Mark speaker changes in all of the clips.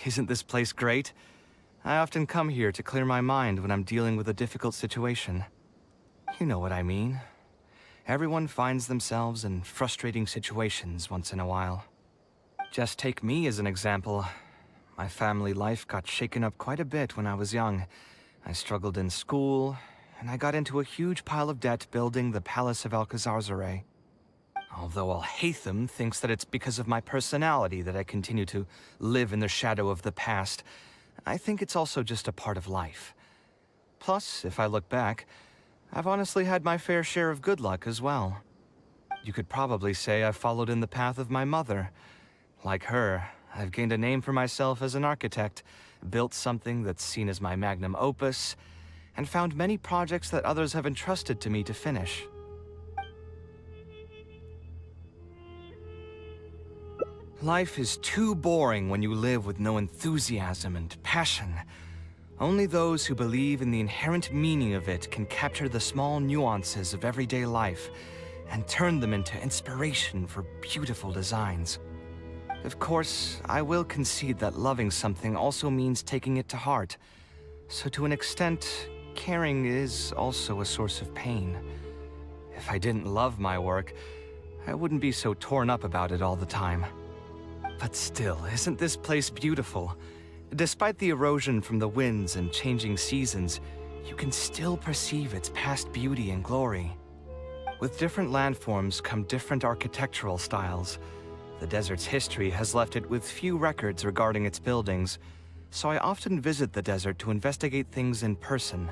Speaker 1: Isn't this place great? I often come here to clear my mind when I'm dealing with a difficult situation. You know what I mean. Everyone finds themselves in frustrating situations once in a while. Just take me as an example. My family life got shaken up quite a bit when I was young. I struggled in school, and I got into a huge pile of debt building the Palace of Alcazarzaray. Although Alhaitham thinks that it's because of my personality that I continue to live in the shadow of the past, I think it's also just a part of life. Plus, if I look back, I've honestly had my fair share of good luck as well. You could probably say I've followed in the path of my mother. Like her, I've gained a name for myself as an architect, built something that's seen as my magnum opus, and found many projects that others have entrusted to me to finish. Life is too boring when you live with no enthusiasm and passion. Only those who believe in the inherent meaning of it can capture the small nuances of everyday life and turn them into inspiration for beautiful designs. Of course, I will concede that loving something also means taking it to heart. So to an extent, caring is also a source of pain. If I didn't love my work, I wouldn't be so torn up about it all the time. But still, isn't this place beautiful? Despite the erosion from the winds and changing seasons, you can still perceive its past beauty and glory. With different landforms come different architectural styles. The desert's history has left it with few records regarding its buildings, so I often visit the desert to investigate things in person.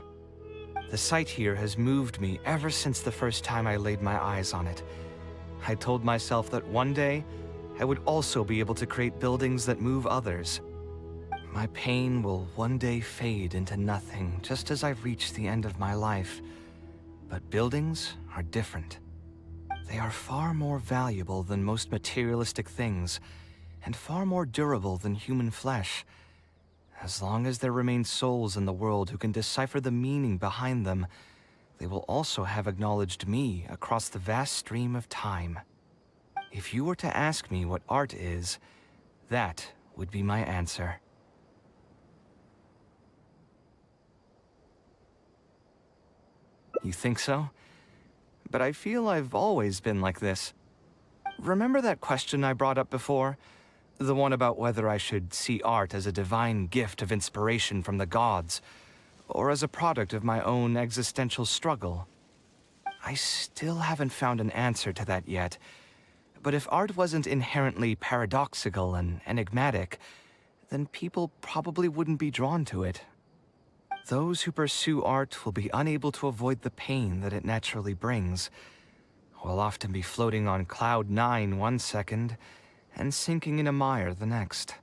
Speaker 1: The sight here has moved me ever since the first time I laid my eyes on it. I told myself that one day, I would also be able to create buildings that move others. My pain will one day fade into nothing, just as I've reached the end of my life. But buildings are different. They are far more valuable than most materialistic things, and far more durable than human flesh. As long as there remain souls in the world who can decipher the meaning behind them, they will also have acknowledged me across the vast stream of time. If you were to ask me what art is, that would be my answer. You think so? But I feel I've always been like this. Remember that question I brought up before? The one about whether I should see art as a divine gift of inspiration from the gods, or as a product of my own existential struggle? I still haven't found an answer to that yet. But if art wasn't inherently paradoxical and enigmatic, then people probably wouldn't be drawn to it. Those who pursue art will be unable to avoid the pain that it naturally brings. Will often be floating on cloud 9 one second, and sinking in a mire the next.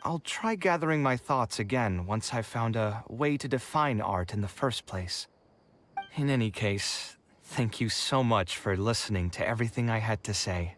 Speaker 1: I'll try gathering my thoughts again once I've found a way to define art in the first place. In any case, thank you so much for listening to everything I had to say.